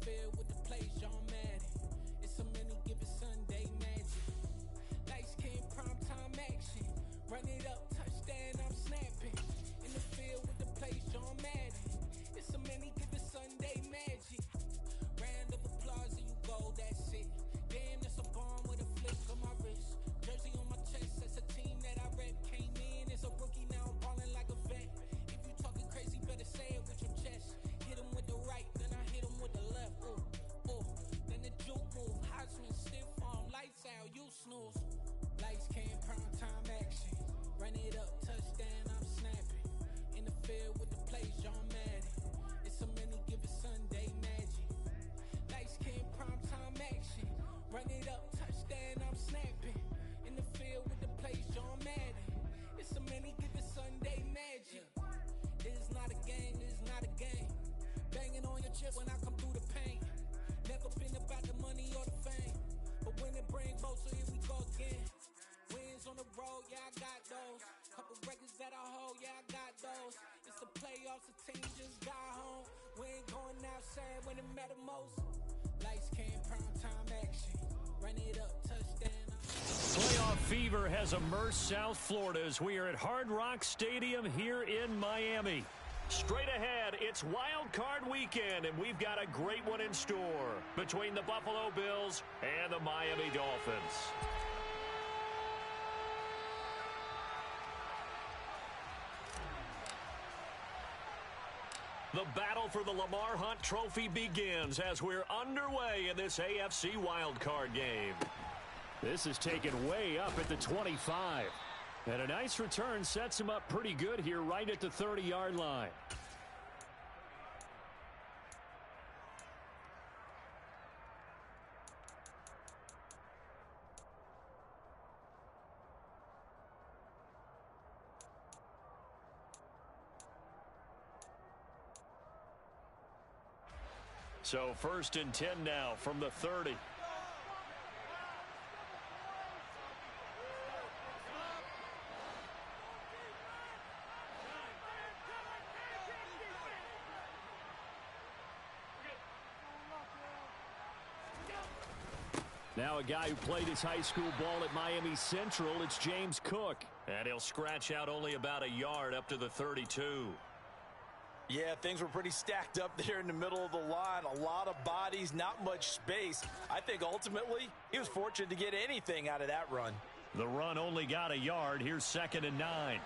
field with the plays, John Madden. It's a many given Sunday magic. Light skin, prime time action. Run it up, touchdown, I'm snapping. In the field with the plays, John Madden. It's a many given Sunday magic. Round of applause and you go, that's it. Damn, that's a bomb with a flick on my wrist. Jersey on my chest, that's a team that I rep. Came in as a rookie, now I'm ballin' like a vet. If you talking crazy, better say it with your chest. Hit him with the right, then I hit him with the left. Ooh, ooh. Then the juke move, Heisman, stiff arm, lights out, you snooze. Lights came, prime time action. Run it up, touchdown, I'm snapping. In the field with the plays, John Madden. It's a many given Sunday magic. Lights came, prime time action. Run it up, touchdown, I'm snapping. In the field with the plays, John Madden. It's a many given Sunday magic. This is not a game, this is not a game. Banging on your chip when I come through the paint. Never been about the money or the fame. But when it bring both, so here we go again. Wins on the road, yeah, I got those. Couple records that I hold, yeah, I got those. It's the playoffs, the team just got home. We ain't going outside when it matter most. Lights came, prime time action. Run it up, touchdown. Playoff fever has immersed South Florida as we are at Hard Rock Stadium here in Miami. Straight ahead, it's Wild Card Weekend, and we've got a great one in store between the Buffalo Bills and the Miami Dolphins. The battle for the Lamar Hunt Trophy begins as we're underway in this AFC wildcard game. This is taken way up at the 25. And a nice return sets him up pretty good here right at the 30-yard line. So 1st and 10 now from the 30. Now a guy who played his high school ball at Miami Central, it's James Cook. And he'll scratch out only about a yard up to the 32. Yeah, things were pretty stacked up there in the middle of the line. A lot of bodies, not much space. I think ultimately he was fortunate to get anything out of that run. The run only got a yard. Here's 2nd and 9.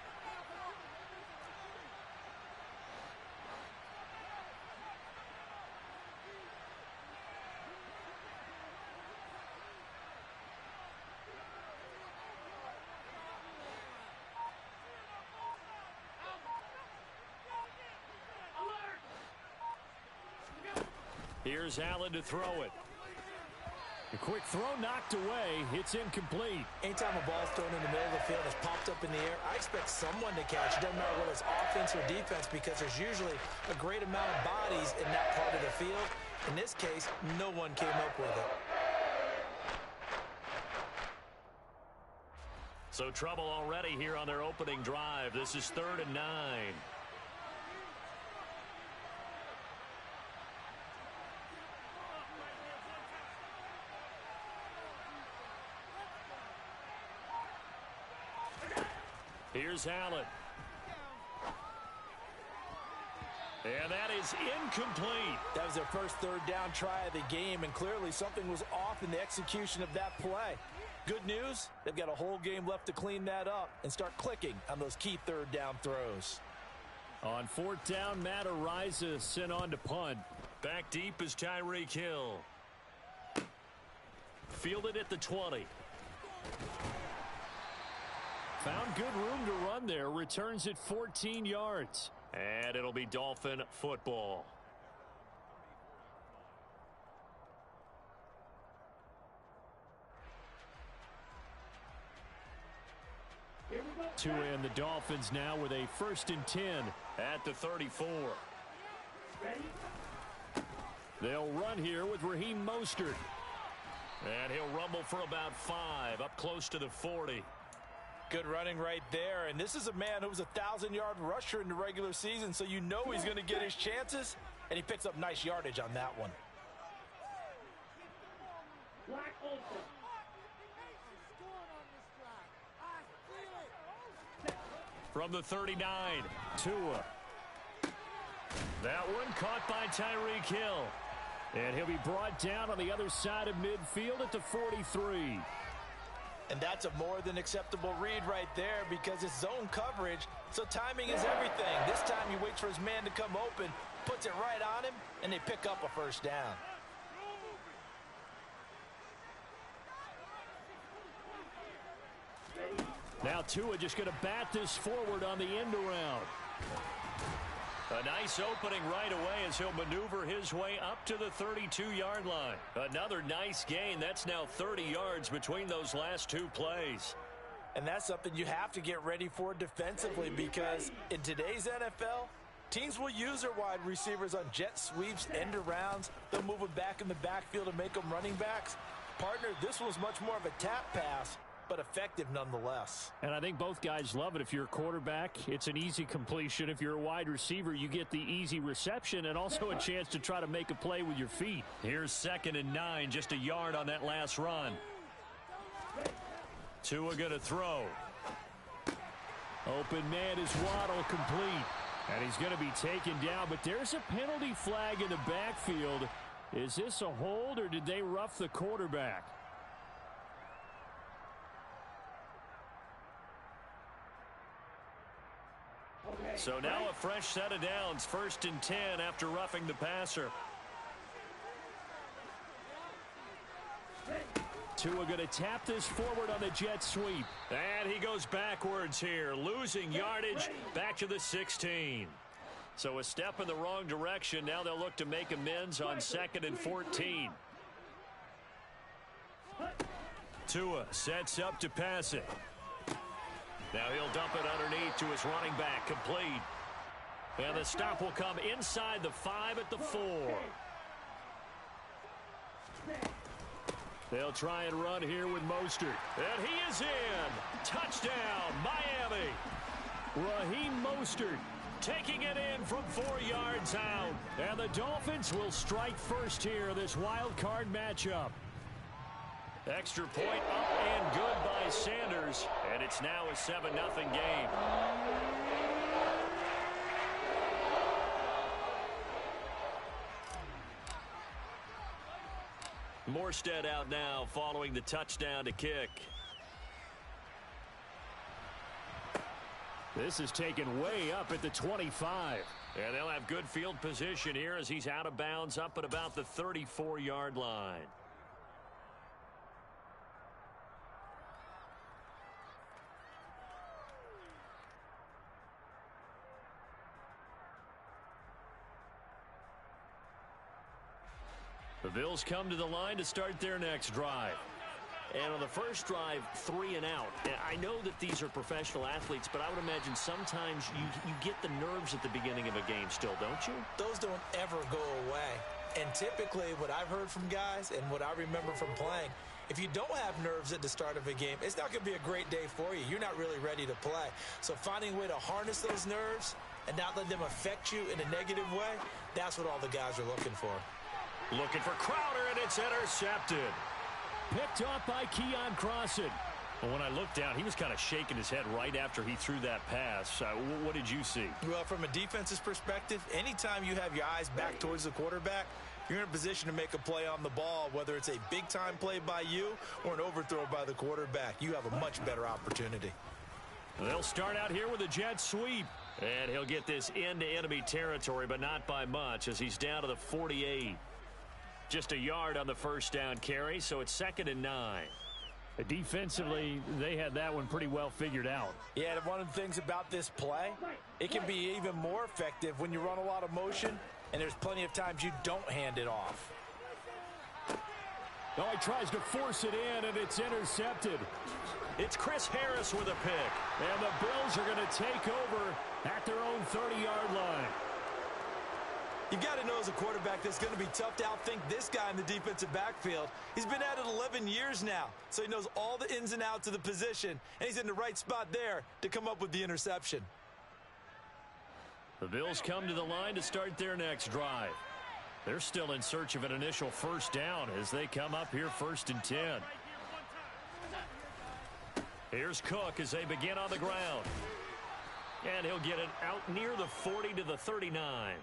Here's Allen to throw it. A quick throw knocked away. It's incomplete. Anytime a ball's thrown in the middle of the field and it's popped up in the air, I expect someone to catch. It doesn't matter whether it's offense or defense because there's usually a great amount of bodies in that part of the field. In this case, no one came up with it. So trouble already here on their opening drive. This is 3rd and 9. Here's Allen. And that is incomplete. That was their first 3rd down try of the game, and clearly something was off in the execution of that play. Good news, they've got a whole game left to clean that up and start clicking on those key 3rd down throws. On 4th down, Matt Araiza sent on to punt. Back deep is Tyreek Hill. Fielded at the 20. Found good room to run there. Returns at 14 yards. And it'll be Dolphin football. To end the Dolphins now with a 1st and 10 at the 34. They'll run here with Raheem Mostert. And he'll rumble for about 5 up close to the 40. Good running right there, and this is a man who was a 1,000-yard rusher in the regular season, so you know he's going to get his chances, and he picks up nice yardage on that one. From the 39, Tua. That one caught by Tyreek Hill. And he'll be brought down on the other side of midfield at the 43. And that's a more than acceptable read right there because it's zone coverage, so timing is everything. This time he waits for his man to come open, puts it right on him, and they pick up a first down. Now Tua just going to bat this forward on the end around. A nice opening right away as he'll maneuver his way up to the 32-yard line. Another nice gain. That's now 30 yards between those last two plays. And that's something you have to get ready for defensively because in today's NFL, teams will use their wide receivers on jet sweeps, end arounds. They'll move them back in the backfield and make them running backs. Partner, this was much more of a tap pass, but effective nonetheless. And I think both guys love it. If you're a quarterback, it's an easy completion. If you're a wide receiver, you get the easy reception and also a chance to try to make a play with your feet. Here's 2nd and 9, just a yard on that last run. Tua going to throw. Open man is Waddle, complete. And he's going to be taken down, but there's a penalty flag in the backfield. Is this a hold or did they rough the quarterback? So now a fresh set of downs, 1st and 10 after roughing the passer. Tua going to tap this forward on the jet sweep. And he goes backwards here, losing yardage back to the 16. So a step in the wrong direction. Now they'll look to make amends on 2nd and 14. Tua sets up to pass it. Now he'll dump it underneath to his running back, complete. And the stop will come inside the 5 at the 4. They'll try and run here with Mostert. And he is in. Touchdown, Miami. Raheem Mostert taking it in from 4 yards out. And the Dolphins will strike first here, this wild card matchup. Extra point up and good by Sanders, and it's now a 7-0 game. Morstead out now following the touchdown to kick. This is taken way up at the 25. And they'll have good field position here as he's out of bounds up at about the 34-yard line. The Bills come to the line to start their next drive. And on the first drive, 3 and out. I know that these are professional athletes, but I would imagine sometimes you get the nerves at the beginning of a game still, don't you? Those don't ever go away. And typically what I've heard from guys and what I remember from playing, if you don't have nerves at the start of a game, it's not going to be a great day for you. You're not really ready to play. So finding a way to harness those nerves and not let them affect you in a negative way, that's what all the guys are looking for. Looking for Crowder, and it's intercepted. Picked off by Keon Crossan. Well, when I looked down, he was kind of shaking his head right after he threw that pass. What did you see? Well, from a defense's perspective, anytime you have your eyes back towards the quarterback, you're in a position to make a play on the ball, whether it's a big-time play by you or an overthrow by the quarterback. You have a much better opportunity. They'll start out here with a jet sweep. And he'll get this into enemy territory, but not by much as he's down to the 48. Just a yard on the first down carry, so it's 2nd and 9. Defensively, they had that one pretty well figured out. Yeah, and one of the things about this play, it can be even more effective when you run a lot of motion, and there's plenty of times you don't hand it off. Oh, he tries to force it in, and it's intercepted. It's Chris Harris with a pick. And the Bills are going to take over at their own 30-yard line. You've got to know as a quarterback that's going to be tough to outthink this guy in the defensive backfield. He's been at it 11 years now, so he knows all the ins and outs of the position, and he's in the right spot there to come up with the interception. The Bills come to the line to start their next drive. They're still in search of an initial first down as they come up here 1st and 10. Here's Cook as they begin on the ground. And he'll get it out near the 40 to the 39.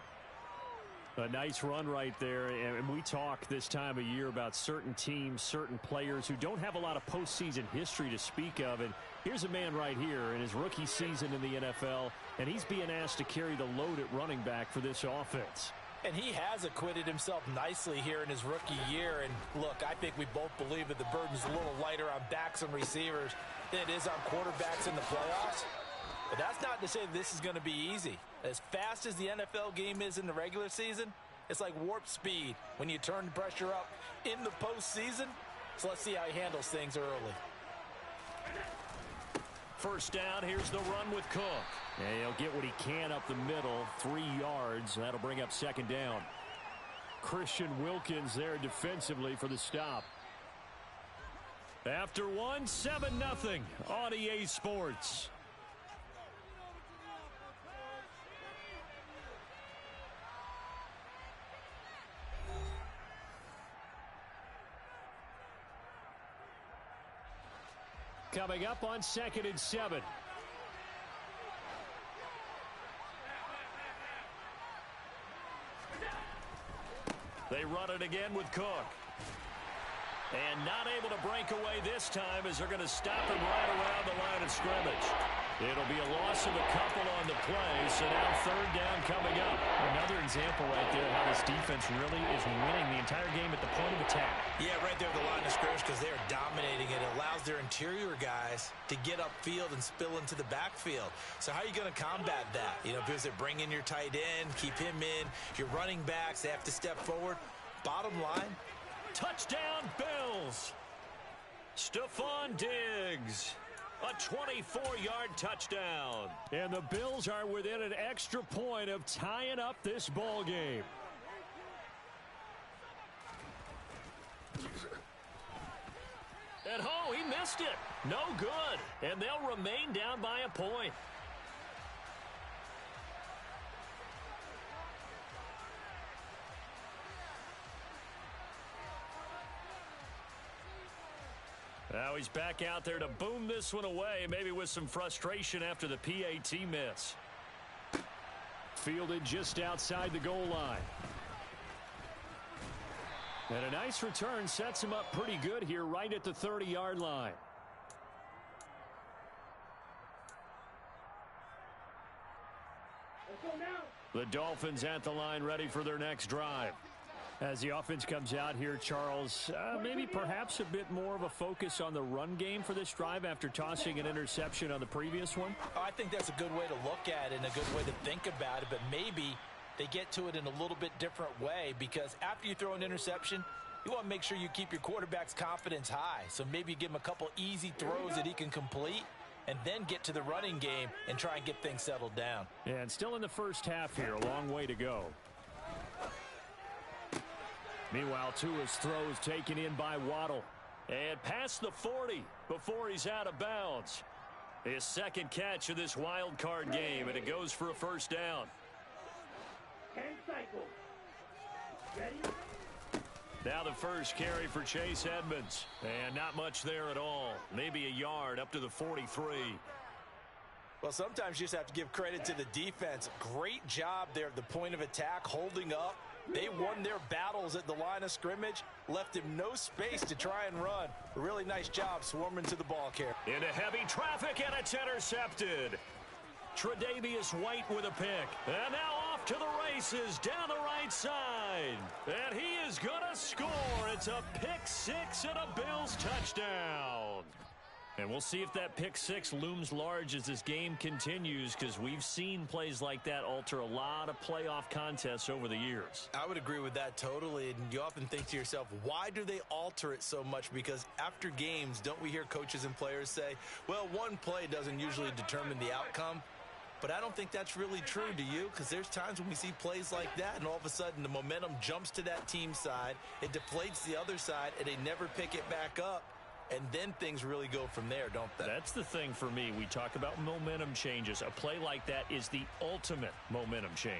A nice run right there, and we talk this time of year about certain teams, certain players who don't have a lot of postseason history to speak of, and here's a man right here in his rookie season in the NFL, and he's being asked to carry the load at running back for this offense. And he has acquitted himself nicely here in his rookie year, and look, I think we both believe that the burden's a little lighter on backs and receivers than it is on quarterbacks in the playoffs. But that's not to say this is going to be easy. As fast as the NFL game is in the regular season, it's like warp speed when you turn the pressure up in the postseason. So let's see how he handles things early. First down, here's the run with Cook. And he'll get what he can up the middle, 3 yards. That'll bring up 2nd down. Christian Wilkins there defensively for the stop. After one, 7-0 on EA Sports. Coming up on 2nd and 7. They run it again with Cook. And not able to break away this time as they're going to stop him right around the line of scrimmage. It'll be a loss of a couple on the play, so now 3rd down coming up. Another example right there how this defense really is winning the entire game at the point of attack. Yeah, right there at the line of scrimmage because they are dominating it. It allows their interior guys to get upfield and spill into the backfield. So how are you going to combat that? You know, because they bring in your tight end, keep him in. Your running backs, they have to step forward. Bottom line, touchdown Bills. Stephon Diggs. A 24-yard touchdown. And the Bills are within an extra point of tying up this ball game. And he missed it. No good. And they'll remain down by a point. Now he's back out there to boom this one away, maybe with some frustration after the PAT miss. Fielded just outside the goal line. And a nice return sets him up pretty good here right at the 30-yard line. The Dolphins at the line ready for their next drive. As the offense comes out here, Charles, maybe perhaps a bit more of a focus on the run game for this drive after tossing an interception on the previous one? Oh, I think that's a good way to look at it and a good way to think about it, but maybe they get to it in a little bit different way because after you throw an interception, you want to make sure you keep your quarterback's confidence high. So maybe you give him a couple easy throws that he can complete and then get to the running game and try and get things settled down. And still in the first half here, a long way to go. Meanwhile, Tua's throw is taken in by Waddle. And past the 40 before he's out of bounds. His second catch of this wild card game, and it goes for a first down. 10 cycles. Ready? Now the first carry for Chase Edmonds. And not much there at all. Maybe a yard up to the 43. Well, sometimes you just have to give credit to the defense. Great job there at the point of attack, holding up. They won their battles at the line of scrimmage, left him no space to try and run. A really nice job swarming to the ball carrier. Into heavy traffic, and it's intercepted. Tre'Davious White with a pick. And now off to the races down the right side. And he is going to score. It's a pick six and a Bills touchdown. And we'll see if that pick six looms large as this game continues, because we've seen plays like that alter a lot of playoff contests over the years. I would agree with that totally. And you often think to yourself, why do they alter it so much? Because after games, don't we hear coaches and players say, well, one play doesn't usually determine the outcome? But I don't think that's really true, do you? Because there's times when we see plays like that, and all of a sudden the momentum jumps to that team's side, it deflates the other side, and they never pick it back up. And then things really go from there, don't they? That's the thing for me. We talk about momentum changes. A play like that is the ultimate momentum change.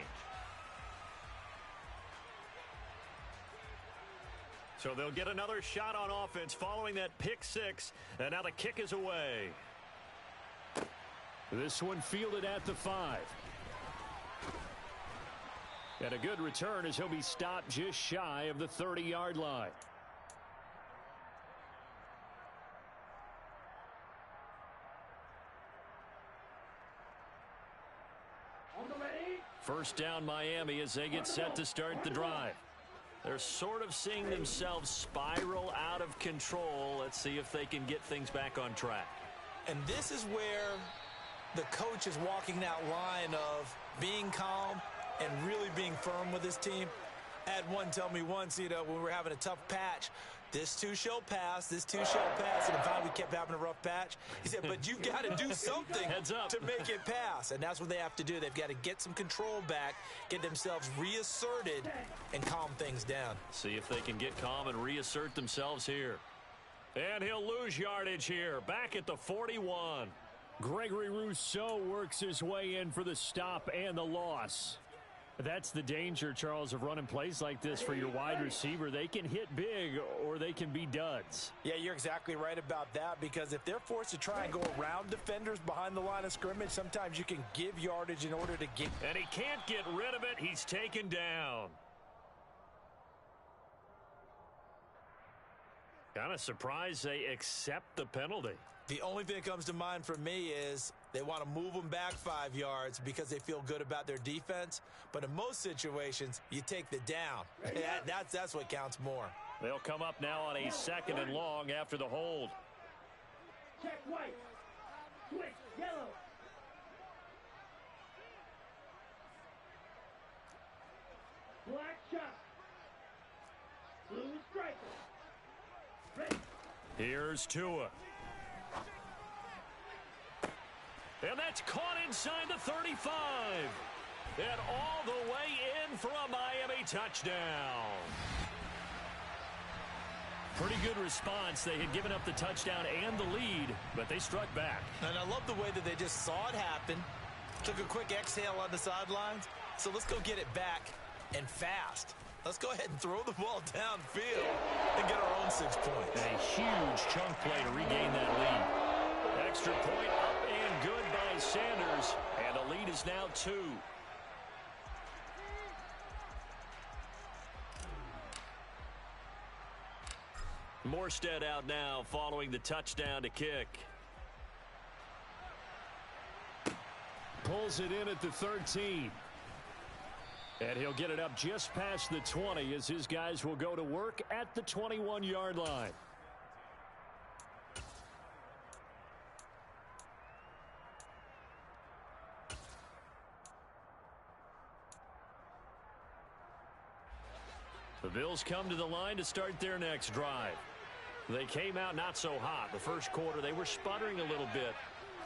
So they'll get another shot on offense following that pick six. And now the kick is away. This one fielded at the 5. And a good return as he'll be stopped just shy of the 30-yard line. On the ready. First down Miami as they get set to start the drive. They're sort of seeing themselves spiral out of control. Let's see if they can get things back on track. And this is where the coach is walking that line of being calm and really being firm with his team. I had one tell me once, when we were having a tough patch, this too shall pass, this too shall pass. And finally we kept having a rough patch. He said, but you got to do something Heads up. to make it pass. And that's what they have to do. They've got to get some control back, get themselves reasserted, and calm things down. See if they can get calm and reassert themselves here. And he'll lose yardage here, back at the 41. Gregory Rousseau works his way in for the stop and the loss. That's the danger, Charles, of running plays like this for your wide receiver. They can hit big or they can be duds. Yeah, you're exactly right about that, because if they're forced to try and go around defenders behind the line of scrimmage, sometimes you can give yardage in order to get. And he can't get rid of it. He's taken down. Kind of surprised they accept the penalty. The only thing that comes to mind for me is they want to move them back 5 yards because they feel good about their defense. But in most situations, you take the down. That's what counts more. They'll come up now on a 2nd and long after the hold. Check white. Switch yellow. Black shot. Blue striker. Ready. Here's Tua. And that's caught inside the 35. And all the way in for a Miami touchdown. Pretty good response. They had given up the touchdown and the lead, but they struck back. And I love the way that they just saw it happen, took a quick exhale on the sidelines. So let's go get it back and fast. Let's go ahead and throw the ball downfield and get our own 6 points. A huge chunk play to regain that lead. Extra point up and good by Sanders. And the lead is now 2. Morstead out now following the touchdown to kick. Pulls it in at the 13. And he'll get it up just past the 20 as his guys will go to work at the 21-yard line. The Bills come to the line to start their next drive. They came out not so hot. The first quarter, they were sputtering a little bit,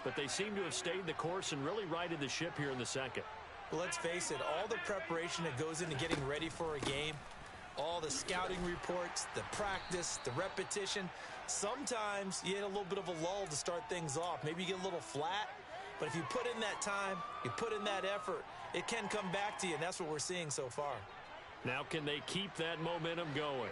but they seem to have stayed the course and really righted the ship here in the second. Well, let's face it, all the preparation that goes into getting ready for a game, all the scouting reports, the practice, the repetition, sometimes you hit a little bit of a lull to start things off. Maybe you get a little flat, but if you put in that time, you put in that effort, it can come back to you, and that's what we're seeing so far. Now can they keep that momentum going?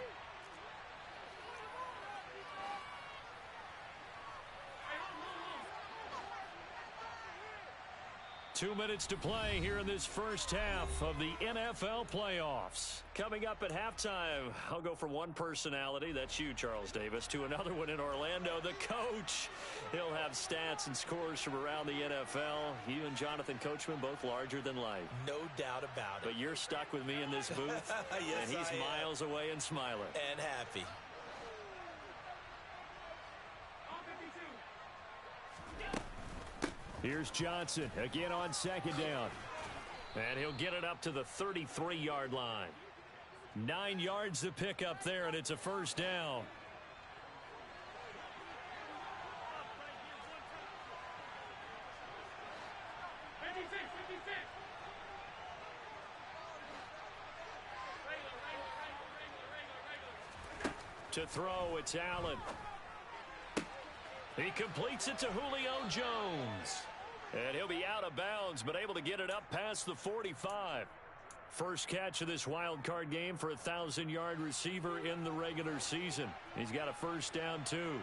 Two minutes to play here in this first half of the NFL playoffs. Coming up at halftime, I'll go from one personality, that's you, Charles Davis, to another one in Orlando, the coach. He'll have stats and scores from around the NFL. You and Jonathan Coachman, both larger than life. No doubt about it. But you're stuck with me in this booth, yes, and he's miles away and smiling. And happy. Here's Johnson again on 2nd down. And he'll get it up to the 33-yard line. 9 yards to pick up there, and it's a first down. To throw, it's Allen. He completes it to Julio Jones. And he'll be out of bounds, but able to get it up past the 45. First catch of this wild card game for a 1,000-yard receiver in the regular season. He's got a first down, too.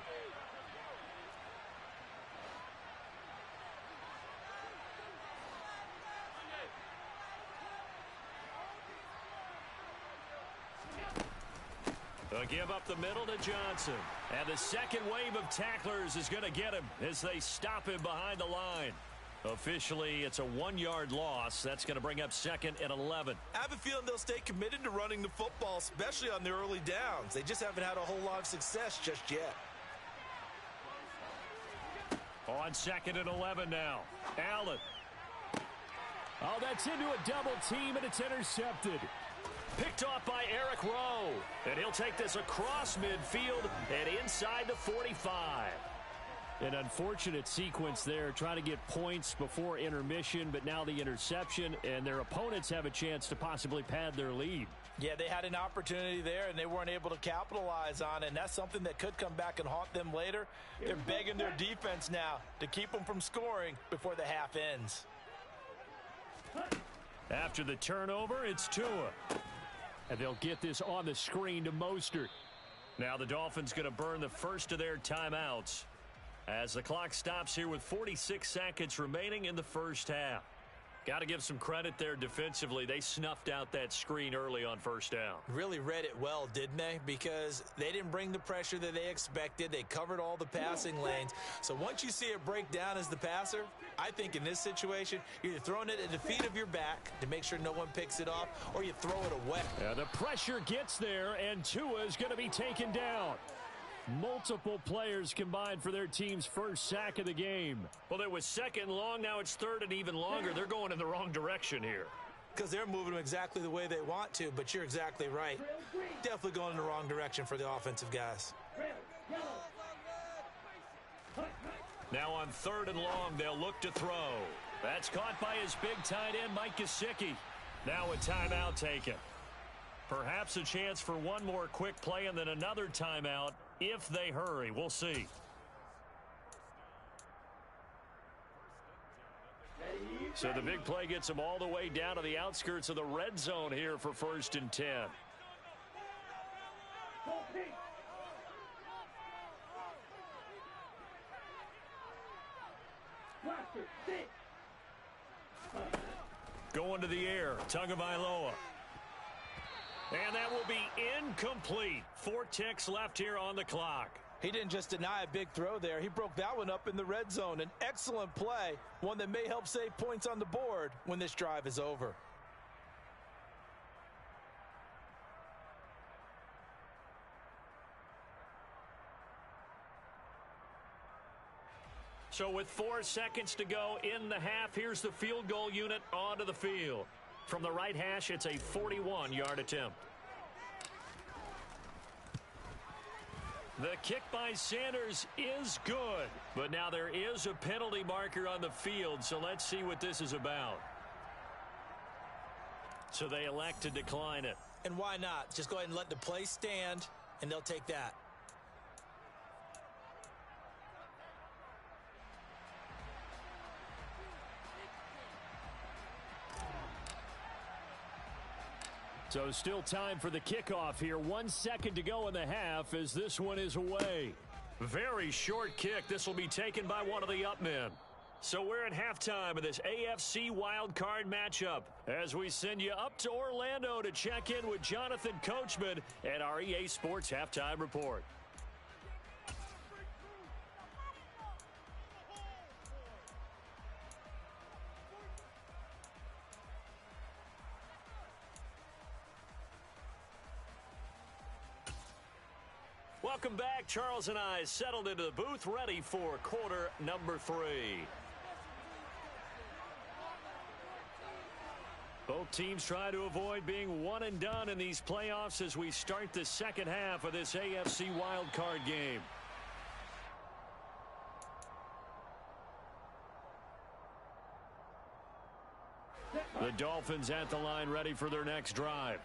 They'll give up the middle to Johnson. And the second wave of tacklers is going to get him as they stop him behind the line. Officially, it's a 1-yard loss. That's going to bring up 2nd and 11. I have a feeling they'll stay committed to running the football, especially on the early downs. They just haven't had a whole lot of success just yet. On 2nd and 11 now. Allen. Oh, that's into a double team, and it's intercepted. Picked off by Eric Rowe. And he'll take this across midfield and inside the 45. An unfortunate sequence there, trying to get points before intermission, but now the interception, and their opponents have a chance to possibly pad their lead. Yeah, they had an opportunity there, and they weren't able to capitalize on it, and that's something that could come back and haunt them later. They're begging their defense now to keep them from scoring before the half ends. After the turnover, it's Tua. And they'll get this on the screen to Mostert. Now the Dolphins going to burn the first of their timeouts as the clock stops here with 46 seconds remaining in the first half. Got to give some credit there defensively. They snuffed out that screen early on first down. Really read it well, didn't they? Because they didn't bring the pressure that they expected. They covered all the passing lanes. So once you see it break down as the passer, I think in this situation, you're either throwing it at the feet of your back to make sure no one picks it off, or you throw it away. Yeah, the pressure gets there, and Tua is going to be taken down. Multiple players combined for their team's first sack of the game. Well, it was 2nd and long. Now it's 3rd and even longer. They're going in the wrong direction here. Because they're moving them exactly the way they want to, but you're exactly right. Definitely going in the wrong direction for the offensive guys. Now on 3rd and long, they'll look to throw. That's caught by his big tight end, Mike Gesicki. Now a timeout taken. Perhaps a chance for one more quick play and then another timeout if they hurry. We'll see. So the big play gets them all the way down to the outskirts of the red zone here for 1st and 10. Going to the air, Tagovailoa. And that will be incomplete. 4 ticks left here on the clock. He didn't just deny a big throw there. He broke that one up in the red zone. An excellent play, one that may help save points on the board when this drive is over. So with 4 seconds to go in the half, here's the field goal unit onto the field. From the right hash, it's a 41-yard attempt. The kick by Sanders is good, but now there is a penalty marker on the field, so let's see what this is about. So they elect to decline it. And why not? Just go ahead and let the play stand, and they'll take that. So still time for the kickoff here. 1 second to go in the half as this one is away. Very short kick. This will be taken by one of the up men. So we're at halftime of this AFC wildcard matchup as we send you up to Orlando to check in with Jonathan Coachman at our EA Sports Halftime Report. Welcome back. Charles and I settled into the booth, ready for quarter number 3. Both teams try to avoid being one and done in these playoffs as we start the second half of this AFC wildcard game. The Dolphins at the line, ready for their next drive.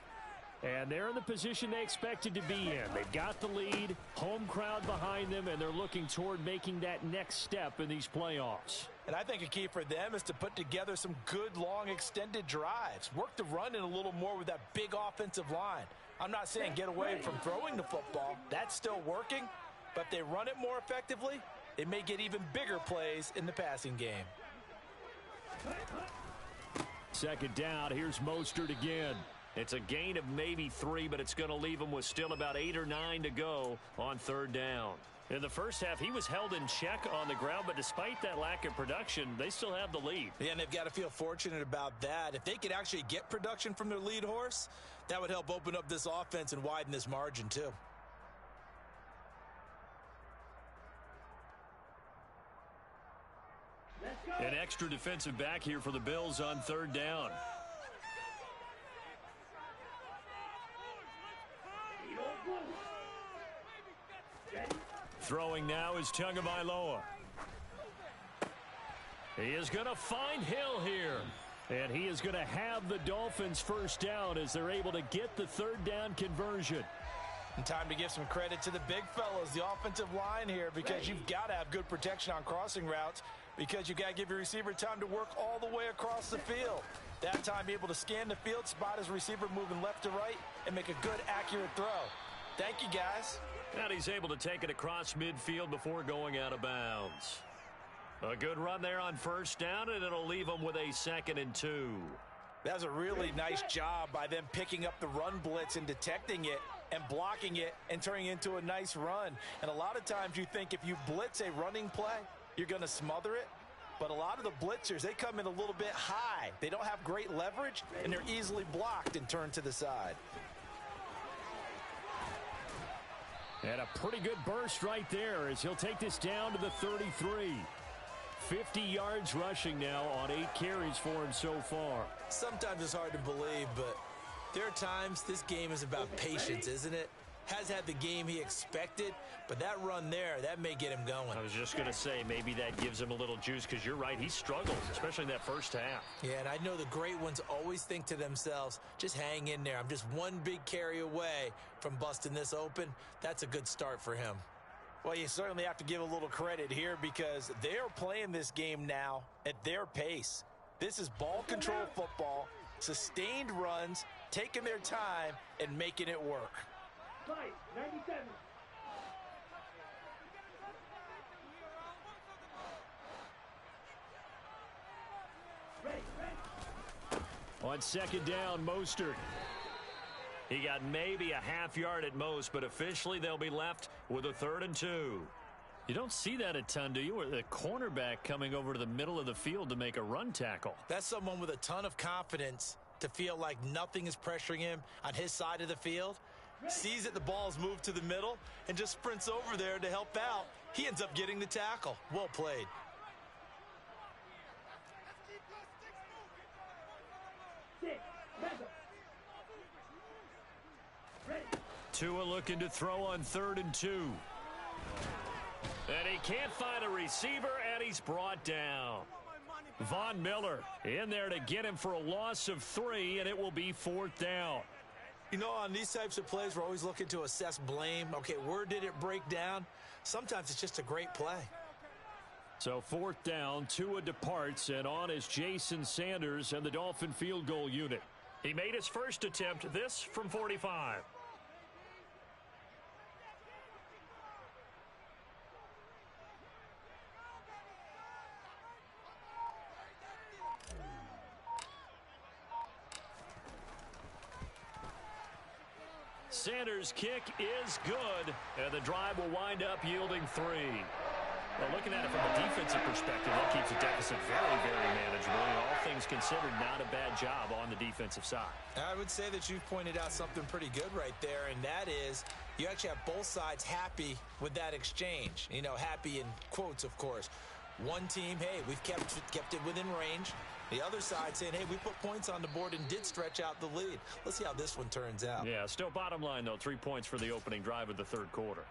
And they're in the position they expected to be in. They've got the lead, home crowd behind them, and they're looking toward making that next step in these playoffs. And I think a key for them is to put together some good, long, extended drives. Work the run in a little more with that big offensive line. I'm not saying get away from throwing the football. That's still working. But if they run it more effectively, it may get even bigger plays in the passing game. Second down, here's Mostert again. It's a gain of maybe 3, but it's going to leave him with still about 8 or 9 to go on third down. In the first half, he was held in check on the ground, but despite that lack of production, they still have the lead. Yeah, and they've got to feel fortunate about that. If they could actually get production from their lead horse, that would help open up this offense and widen this margin too. An extra defensive back here for the Bills on third down. Throwing now is Tagovailoa. He is going to find Hill here. And he is going to have the Dolphins first down as they're able to get the third down conversion. And time to give some credit to the big fellas, the offensive line here, because you've got to have good protection on crossing routes, because you've got to give your receiver time to work all the way across the field. That time, be able to scan the field, spot his receiver moving left to right, and make a good, accurate throw. Thank you, guys. And he's able to take it across midfield before going out of bounds. A good run there on first down, and it'll leave him with a 2nd and 2. That was a really nice job by them picking up the run blitz and detecting it and blocking it and turning it into a nice run. And a lot of times you think if you blitz a running play, you're going to smother it. But a lot of the blitzers, they come in a little bit high. They don't have great leverage, and they're easily blocked and turned to the side. And a pretty good burst right there as he'll take this down to the 33. 50 yards rushing now on 8 carries for him so far. Sometimes it's hard to believe, but there are times this game is about patience, isn't it? Has had the game he expected, but that run there, that may get him going. I was just going to say maybe that gives him a little juice because you're right, he struggles, especially in that first half. Yeah, and I know the great ones always think to themselves, just hang in there. I'm just one big carry away from busting this open. That's a good start for him. Well, you certainly have to give a little credit here because they're playing this game now at their pace. This is ball control football, sustained runs, taking their time, and making it work. 97. On second down, Mostert. He got maybe a half yard at most, but officially they'll be left with a 3rd and 2. You don't see that a ton, do you? Or the cornerback coming over to the middle of the field to make a run tackle. That's someone with a ton of confidence to feel like nothing is pressuring him on his side of the field. Sees that the ball is moved to the middle and just sprints over there to help out. He ends up getting the tackle. Well played. Tua looking to throw on 3rd and 2. And he can't find a receiver, and he's brought down. Von Miller in there to get him for a loss of 3, and it will be 4th down. You know, on these types of plays, we're always looking to assess blame. Okay, where did it break down? Sometimes it's just a great play. So 4th down, Tua departs, and on is Jason Sanders and the Dolphin field goal unit. He made his first attempt, this from 45. Sanders' kick is good, and the drive will wind up yielding 3. Well, looking at it from a defensive perspective, that keeps the deficit very, very manageable. And all things considered, not a bad job on the defensive side. I would say that you've pointed out something pretty good right there, and that is you actually have both sides happy with that exchange. You know, happy in quotes, of course. One team, hey, we've kept it within range. The other side saying, hey, we put points on the board and did stretch out the lead. Let's see how this one turns out. Yeah, still bottom line, though, 3 points for the opening drive of the 3rd quarter.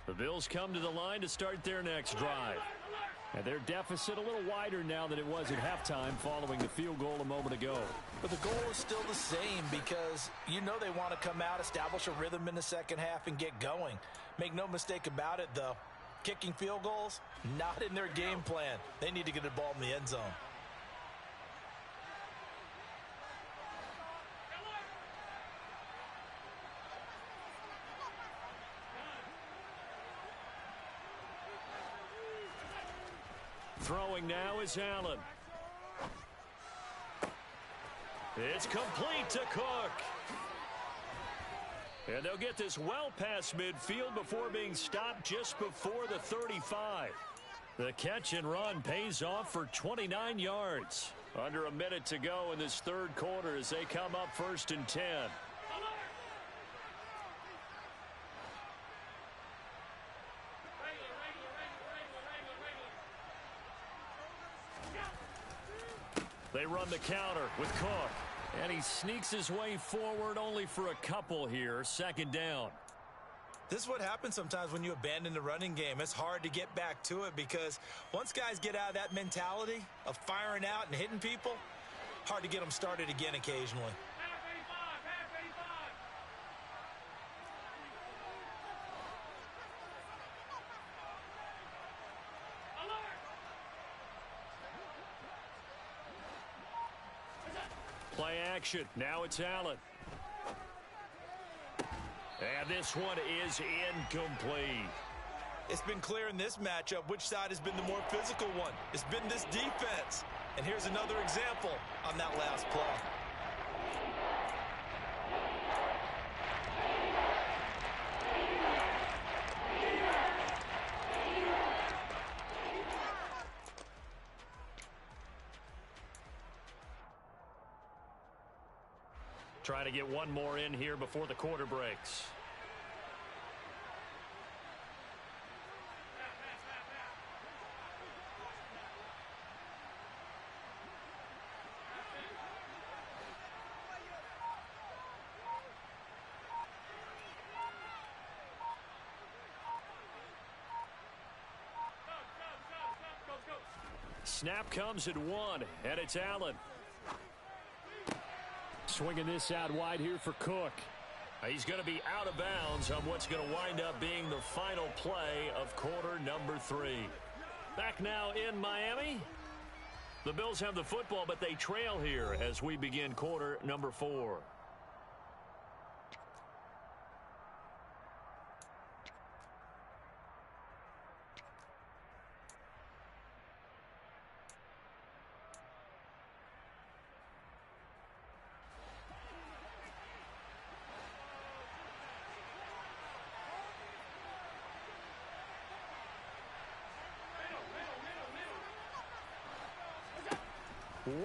The Bills come to the line to start their next drive. And their deficit a little wider now than it was at halftime following the field goal a moment ago. But the goal is still the same because you know they want to come out, establish a rhythm in the second half, and get going. Make no mistake about it, though. Kicking field goals, not in their game plan. They need to get the ball in the end zone. Throwing now is Allen. It's complete to Cook. And they'll get this well past midfield before being stopped just before the 35. The catch and run pays off for 29 yards. Under a minute to go in this third quarter as they come up 1st and 10. They run the counter with Cook. And he sneaks his way forward only for a couple here. 2nd down. This is what happens sometimes when you abandon the running game. It's hard to get back to it because once guys get out of that mentality of firing out and hitting people, hard to get them started again occasionally. Play action. Now it's Allen. And this one is incomplete. It's been clear in this matchup which side has been the more physical one. It's been this defense. And here's another example on that last play. Trying to get one more in here before the quarter breaks. Snap comes at 1, and it's Allen. Swinging this out wide here for Cook. He's going to be out of bounds on what's going to wind up being the final play of quarter number 3. Back now in Miami. The Bills have the football, but they trail here as we begin quarter number 4.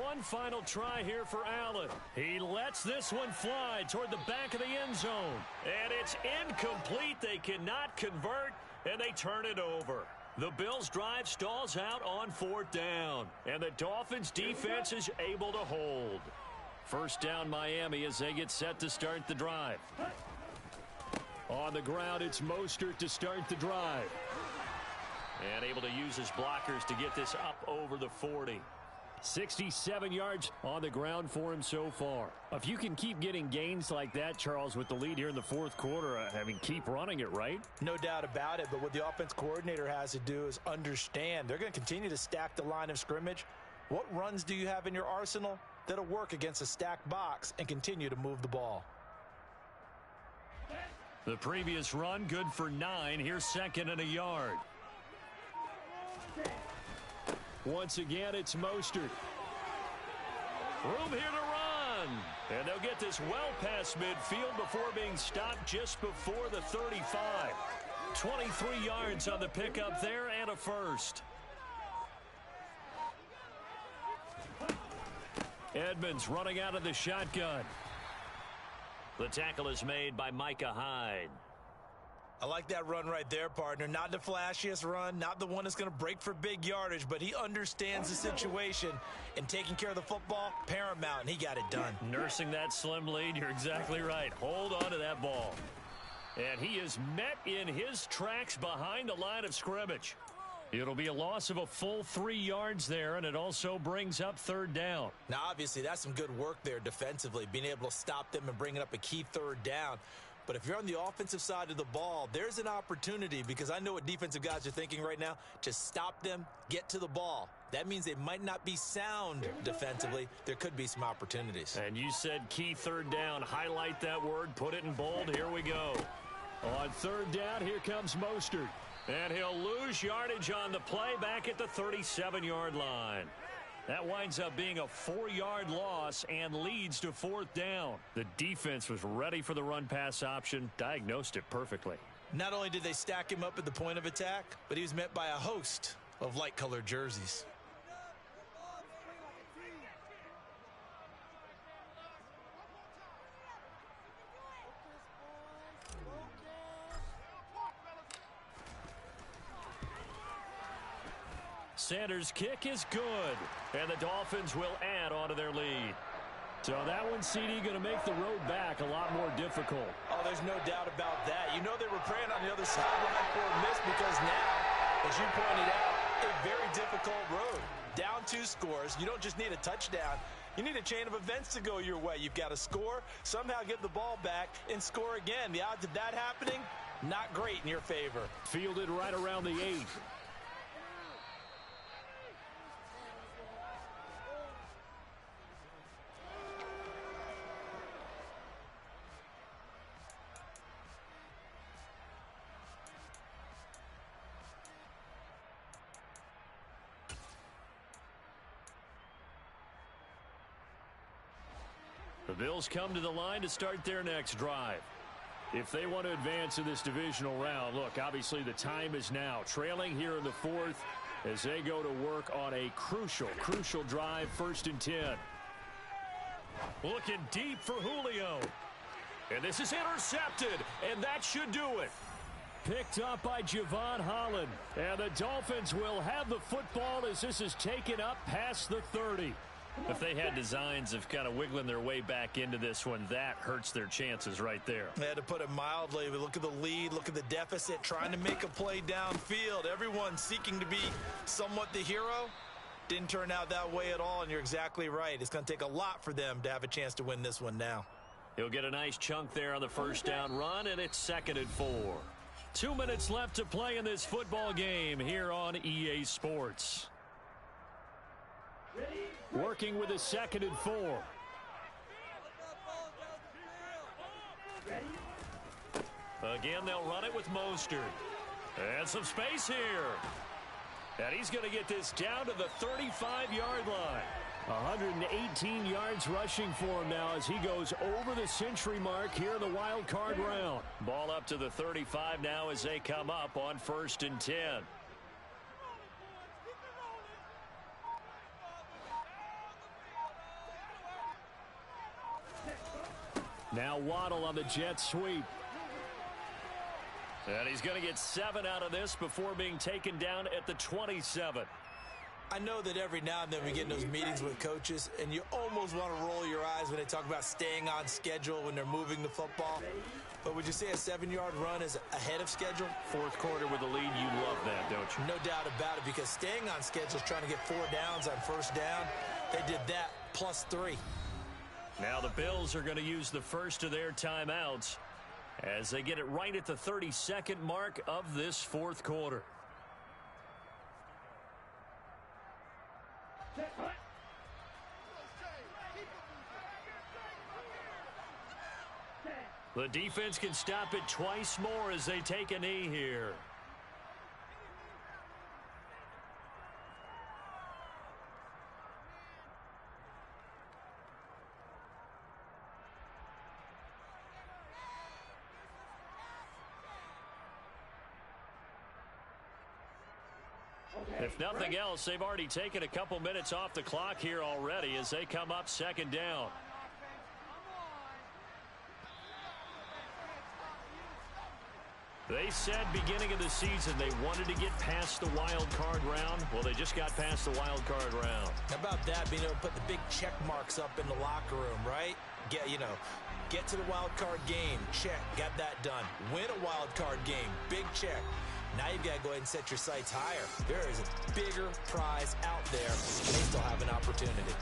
One final try here for Allen. He lets this one fly toward the back of the end zone. And it's incomplete. They cannot convert, and they turn it over. The Bills' drive stalls out on 4th down, and the Dolphins' defense is able to hold. 1st down Miami as they get set to start the drive. On the ground, it's Mostert to start the drive. And able to use his blockers to get this up over the 40. 67 yards on the ground for him so far. If you can keep getting gains like that, Charles, with the lead here in the 4th quarter, I mean, keep running it, right? No doubt about it, but what the offense coordinator has to do is understand they're going to continue to stack the line of scrimmage. What runs do you have in your arsenal that'll work against a stacked box and continue to move the ball? The previous run, good for 9. Here's 2nd and a yard. Once again, it's Mostert. Room here to run. And they'll get this well past midfield before being stopped just before the 35. 23 yards on the pickup there and a first. Edmonds running out of the shotgun. The tackle is made by Micah Hyde. I like that run right there, partner. Not the flashiest run, not the one that's going to break for big yardage, but he understands the situation, and taking care of the football, paramount, and he got it done. Nursing that slim lead, you're exactly right. Hold on to that ball. And he is met in his tracks behind the line of scrimmage. It'll be a loss of a full 3 yards there, and it also brings up 3rd down. Now, obviously, that's some good work there defensively, being able to stop them and bringing up a key 3rd down. But if you're on the offensive side of the ball, there's an opportunity, because I know what defensive guys are thinking right now. Just stop them, get to the ball. That means they might not be sound defensively. There could be some opportunities. And you said key third down. Highlight that word, put it in bold. Here we go. On third down, here comes Mostert. And he'll lose yardage on the play back at the 37-yard line. That winds up being a 4-yard loss and leads to fourth down. The defense was ready for the run-pass option, diagnosed it perfectly. Not only did they stack him up at the point of attack, but he was met by a host of light-colored jerseys. Sanders' kick is good, and the Dolphins will add on to their lead. So that one, CD, going to make the road back a lot more difficult. Oh, there's no doubt about that. You know they were praying on the other sideline for a miss, because now, as you pointed out, a very difficult road. Down 2 scores. You don't just need a touchdown. You need a chain of events to go your way. You've got to score, somehow get the ball back, and score again. The odds of that happening, not great in your favor. Fielded right around the 8. The Bills come to the line to start their next drive. If they want to advance in this divisional round, look, obviously the time is now. Trailing here in the 4th as they go to work on a crucial drive, 1st and 10. Looking deep for Julio. And this is intercepted, and that should do it. Picked up by Javon Holland. And the Dolphins will have the football as this is taken up past the 30. If they had designs of kind of wiggling their way back into this one, that hurts their chances right there. They had to put it mildly. But look at the lead, look at the deficit, trying to make a play downfield. Everyone seeking to be somewhat the hero. Didn't turn out that way at all, and you're exactly right. It's going to take a lot for them to have a chance to win this one now. He'll get a nice chunk there on the first down run, and it's 2nd and 4. 2 minutes left to play in this football game here on EA Sports. Working with a 2nd and 4. Again, they'll run it with Mostert. And some space here. And he's going to get this down to the 35-yard line. 118 yards rushing for him now as he goes over the century mark here in the wild card round. Ball up to the 35 now as they come up on 1st and 10. Now Waddle on the jet sweep. And he's going to get 7 out of this before being taken down at the 27. I know that every now and then we get in those meetings with coaches, and you almost want to roll your eyes when they talk about staying on schedule when they're moving the football. But would you say a 7-yard run is ahead of schedule? 4th quarter with the lead, you love that, don't you? No doubt about it, because staying on schedule is trying to get 4 downs on 1st down. They did that plus 3. Now the Bills are going to use the first of their timeouts as they get it right at the 32nd mark of this 4th quarter. The defense can stop it twice more as they take a knee here. If nothing else, they've already taken a couple minutes off the clock here already as they come up 2nd down. They said beginning of the season they wanted to get past the wild card round. Well, they just got past the wild card round. How about that, being able to put the big check marks up in the locker room, right? Get to the wild card game, check, got that done. Win a wild card game, big check. Now you've got to go ahead and set your sights higher. There is a bigger prize out there, and they still have an opportunity.